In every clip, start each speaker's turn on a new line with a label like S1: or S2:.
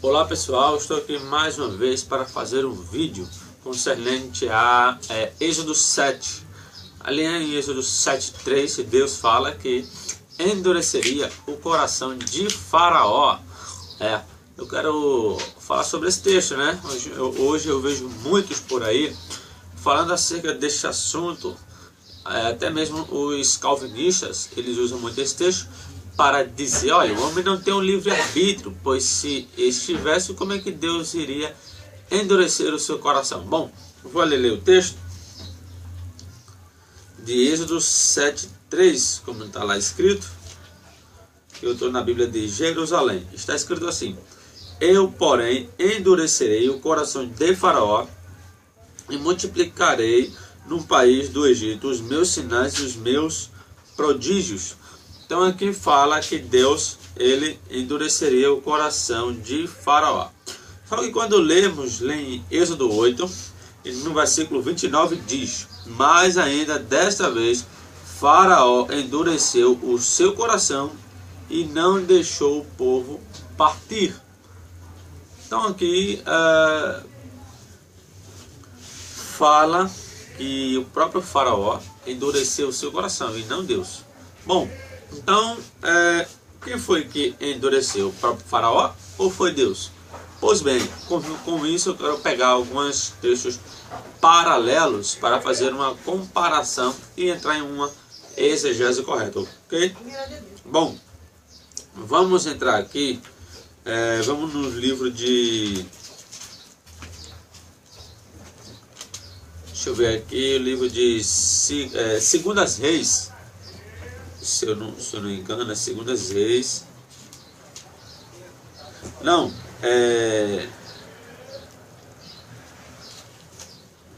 S1: Olá pessoal, estou aqui mais uma vez para fazer um vídeo concernente a Êxodo 7. Ali em Êxodo 7:3, Deus fala que endureceria o coração de Faraó. Eu quero falar sobre esse texto, né? Hoje eu vejo muitos por aí falando acerca deste assunto. Até mesmo os calvinistas, eles usam muito esse texto para dizer, olha, o homem não tem um livre-arbítrio, pois se estivesse, como é que Deus iria endurecer o seu coração? Bom, vou ler o texto de Êxodo 7:3, como está lá escrito. Eu estou na Bíblia de Jerusalém. Está escrito assim: eu, porém, endurecerei o coração de Faraó e multiplicarei no país do Egito os meus sinais e os meus prodígios. Então aqui fala que Deus, ele endureceria o coração de Faraó. Só que quando lê em Êxodo 8, no versículo 29 diz: mas ainda desta vez Faraó endureceu o seu coração e não deixou o povo partir. Então aqui fala que o próprio Faraó endureceu o seu coração e não Deus. Bom, então, quem foi que endureceu? O próprio Faraó ou foi Deus? Pois bem, com isso eu quero pegar alguns textos paralelos para fazer uma comparação e entrar em uma exegese correta, ok? Bom, vamos entrar aqui, vamos no livro de... Deixa eu ver aqui, o livro de Segundas Reis. Se eu não me engano, é Segundas Reis. Não,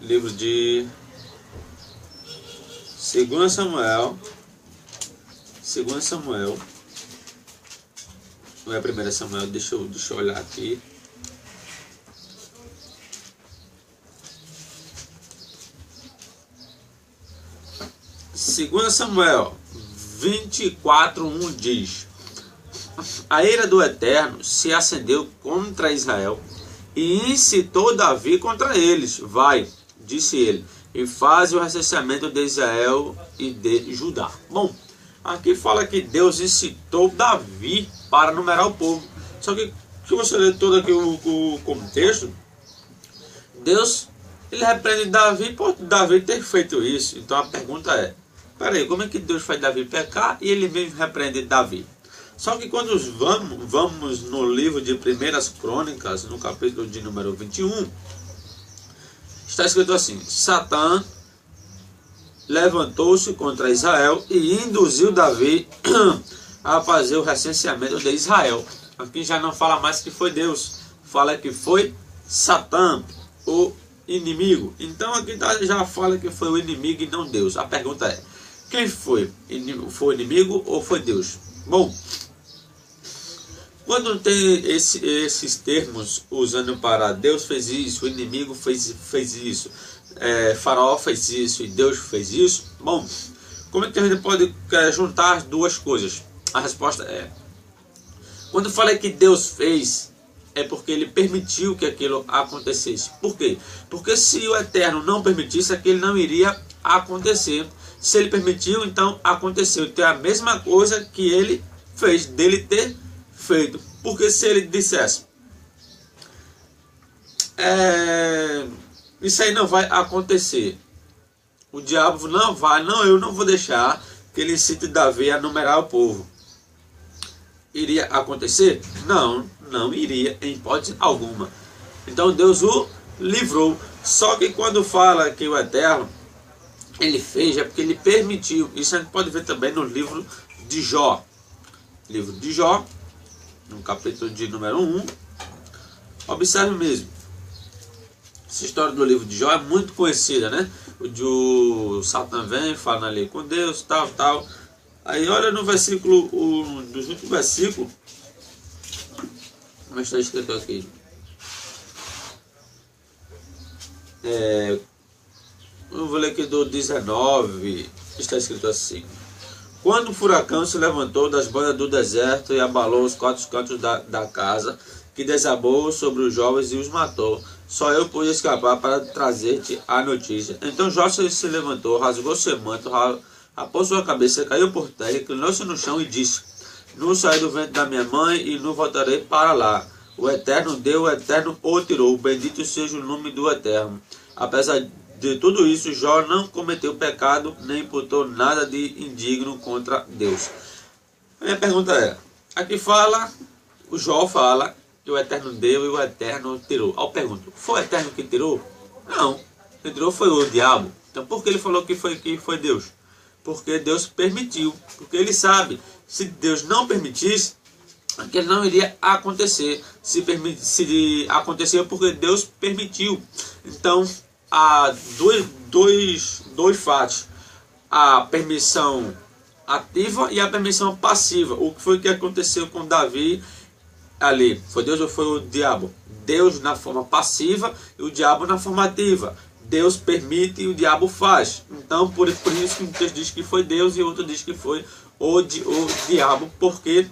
S1: livro de 2 Samuel. 2 Samuel. Não é 1 Samuel, deixa eu olhar aqui. Segundo Samuel 24:1 diz: a ira do Eterno se acendeu contra Israel e incitou Davi contra eles. Vai, disse ele, e faz o recenseamento de Israel e de Judá. Bom, aqui fala que Deus incitou Davi para numerar o povo. Só que se você ler todo aqui o contexto, Deus, ele repreende Davi por Davi ter feito isso. Então a pergunta é: peraí, como é que Deus faz Davi pecar e ele mesmo repreende Davi? Só que quando vamos no livro de 1 Crônicas, no capítulo de número 21, está escrito assim: Satã levantou-se contra Israel e induziu Davi a fazer o recenseamento de Israel. Aqui já não fala mais que foi Deus, fala que foi Satã, o inimigo. Então aqui já fala que foi o inimigo e não Deus. A pergunta é: quem foi? Foi o inimigo ou foi Deus? Bom, quando tem esses termos usando para Deus fez isso, o inimigo fez isso, Faraó fez isso e Deus fez isso, bom, como é que a gente pode juntar as duas coisas? A resposta é: quando falei que Deus fez, é porque ele permitiu que aquilo acontecesse. Por quê? Porque se o Eterno não permitisse, aquilo não iria acontecer. Se ele permitiu, então aconteceu. Então é a mesma coisa que ele fez, dele ter feito. Porque se ele dissesse, isso aí não vai acontecer, o diabo eu não vou deixar que ele incite Davi a numerar o povo, iria acontecer? Não iria, em hipótese alguma. Então Deus o livrou. Só que quando fala que o Eterno ele fez, é porque ele permitiu. Isso a gente pode ver também no livro de Jó. Livro de Jó, no capítulo de número 1. Observe mesmo. Essa história do livro de Jó é muito conhecida, né? O Satã vem, fala ali com Deus, tal. Aí olha no versículo, dos últimos versículos, como está escrito aqui. Eu vou ler aqui do 19, está escrito assim: Quando o furacão se levantou das bandas do deserto e abalou os quatro cantos da casa, que desabou sobre os jovens e os matou, só eu pude escapar para trazer-te a notícia. Então Josué se levantou, rasgou seu manto, rapou sua cabeça, caiu por terra, inclinou-se no chão e disse: não saí do ventre da minha mãe e não voltarei para lá. O Eterno deu, o Eterno o tirou. Bendito seja o nome do Eterno. Apesar de tudo isso, Jó não cometeu pecado, nem imputou nada de indigno contra Deus. A minha pergunta é, aqui fala, o Jó fala que o Eterno deu e o Eterno tirou. Eu pergunto, foi o Eterno que tirou? Não, quem tirou foi o diabo. Então por que ele falou que foi Deus? Porque Deus permitiu, porque ele sabe, se Deus não permitisse, aquilo não iria acontecer. Se aconteceu porque Deus permitiu. Então há dois fatos: a permissão ativa e a permissão passiva. O que foi que aconteceu com Davi ali? Foi Deus ou foi o diabo? Deus na forma passiva e o diabo na forma ativa. Deus permite e o diabo faz. Então por isso que um texto diz que foi Deus e outro diz que foi o diabo. Porque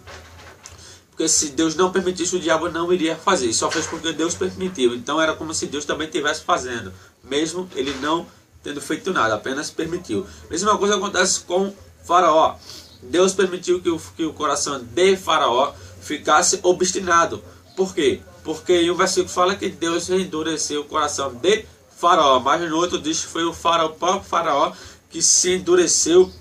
S1: se Deus não permitisse, o diabo não iria fazer. Só fez porque Deus permitiu. Então era como se Deus também estivesse fazendo, mesmo ele não tendo feito nada, apenas permitiu. Mesma coisa acontece com Faraó. Deus permitiu que o coração de Faraó ficasse obstinado. Por quê? Porque em um versículo fala que Deus endureceu o coração de Faraó, mas no outro diz que foi o próprio Faraó que se endureceu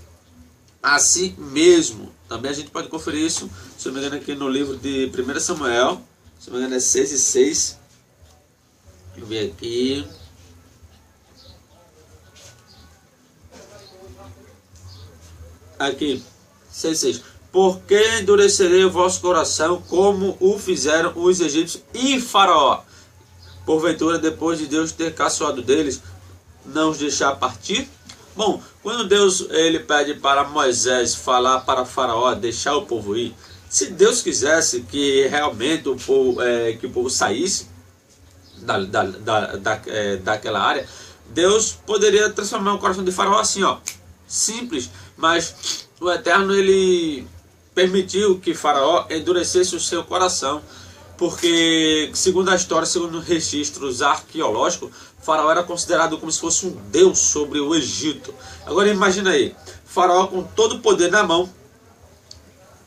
S1: a si mesmo. Também a gente pode conferir isso, se não me engano, aqui no livro de 1 Samuel, se não me engano é 6:6. Deixa eu ver aqui. Aqui, 6:6. Porque endurecerei o vosso coração como o fizeram os egípcios e Faraó. Porventura, depois de Deus ter caçoado deles, não os deixar partir? Bom, quando Deus ele pede para Moisés falar para Faraó deixar o povo ir, se Deus quisesse que realmente que o povo saísse daquela área, Deus poderia transformar o coração de Faraó assim, ó, simples. Mas o Eterno ele permitiu que Faraó endurecesse o seu coração, porque segundo a história, segundo registros arqueológicos, Faraó era considerado como se fosse um deus sobre o Egito. Agora imagina aí, Faraó com todo o poder na mão,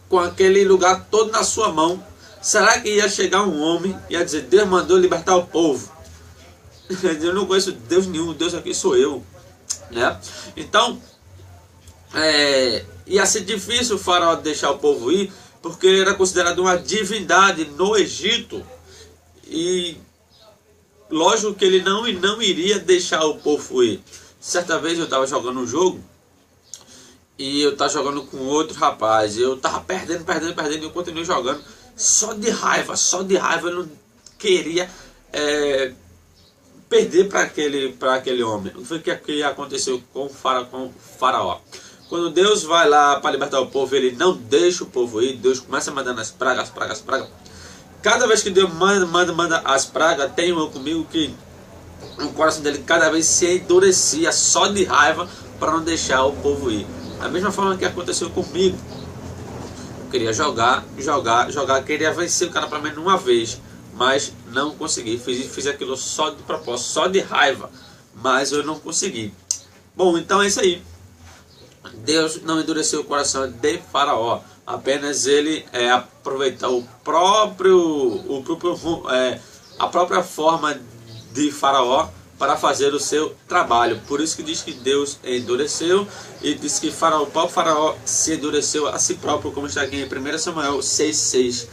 S1: com aquele lugar todo na sua mão, será que ia chegar um homem e ia dizer: Deus mandou libertar o povo? Eu não conheço Deus nenhum, Deus aqui sou eu, né? Então ia ser difícil o Faraó deixar o povo ir, porque ele era considerado uma divindade no Egito. E lógico que ele não iria deixar o povo ir. Certa vez eu estava jogando um jogo e eu estava jogando com outro rapaz. E eu estava perdendo e eu continuei jogando só de raiva. Eu não queria perder para aquele homem. O que aconteceu com Faraó? Quando Deus vai lá para libertar o povo, ele não deixa o povo ir. Deus começa mandando as pragas. Cada vez que Deus manda as pragas, tem um comigo que o coração dele cada vez se endurecia só de raiva para não deixar o povo ir. Da mesma forma que aconteceu comigo. Eu queria jogar, queria vencer o cara pelo menos uma vez, mas não consegui. Fiz aquilo só de propósito, só de raiva, mas eu não consegui. Bom, então é isso aí. Deus não endureceu o coração de Faraó, apenas ele aproveitou a própria forma de Faraó para fazer o seu trabalho. Por isso que diz que Deus endureceu, e diz que o próprio Faraó se endureceu a si próprio, como está aqui em 1 Samuel 6:6.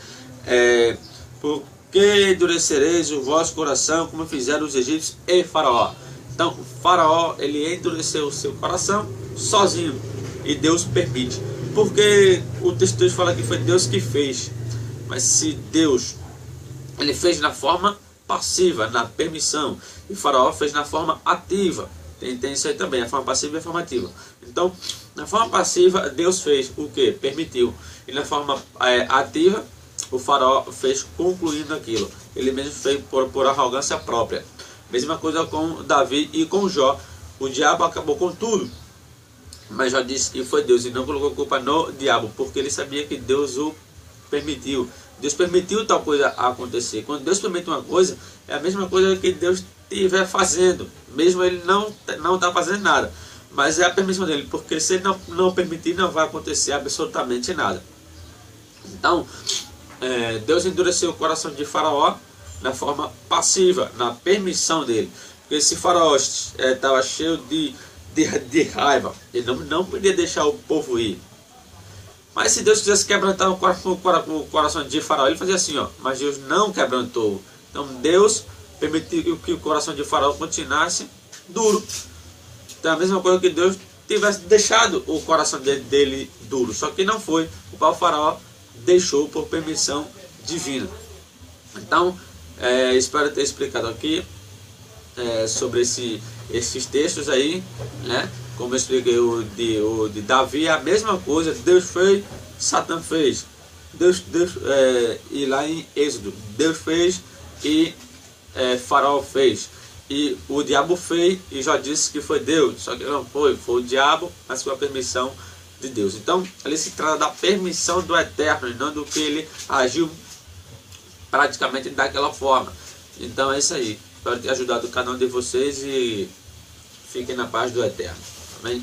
S1: Porque endurecereis o vosso coração como fizeram os egípcios e Faraó. Então Faraó ele endureceu o seu coração sozinho, e Deus permite, porque o texto fala que foi Deus que fez. Mas se Deus ele fez na forma passiva, na permissão, e Faraó fez na forma ativa, tem isso aí também, a forma passiva e a forma ativa. Então na forma passiva Deus fez o que? Permitiu. E na forma ativa o Faraó fez concluindo aquilo, ele mesmo fez por arrogância própria. Mesma coisa com Davi e com Jó. O diabo acabou com tudo. mas já disse que foi Deus e não colocou culpa no diabo, porque ele sabia que Deus o permitiu. Deus permitiu tal coisa acontecer. Quando Deus permite uma coisa, é a mesma coisa que Deus estiver fazendo, mesmo ele não está fazendo nada, mas é a permissão dele, porque se ele não permitir, não vai acontecer absolutamente nada. Então, Deus endureceu o coração de Faraó na forma passiva, na permissão dele, porque se Faraó estava cheio de raiva, ele não podia deixar o povo ir. Mas se Deus quisesse quebrantar o coração de Faraó, ele fazia assim, ó. Mas Deus não quebrantou. Então Deus permitiu que o coração de Faraó continuasse duro. Então é a mesma coisa que Deus tivesse deixado o coração dele duro. Só que não foi. O pau Faraó deixou por permissão divina. Então, espero ter explicado aqui sobre esses textos aí, né? Como eu expliquei, o de Davi é a mesma coisa. Deus fez, Satã fez. E lá em Êxodo, Deus fez e Faraó fez. E o diabo fez e já disse que foi Deus. Só que não foi o diabo, mas com a permissão de Deus. Então, ali se trata da permissão do Eterno e não do que ele agiu praticamente daquela forma. Então é isso aí. Espero ter ajudado o canal de vocês e fiquem na paz do Eterno. Amém?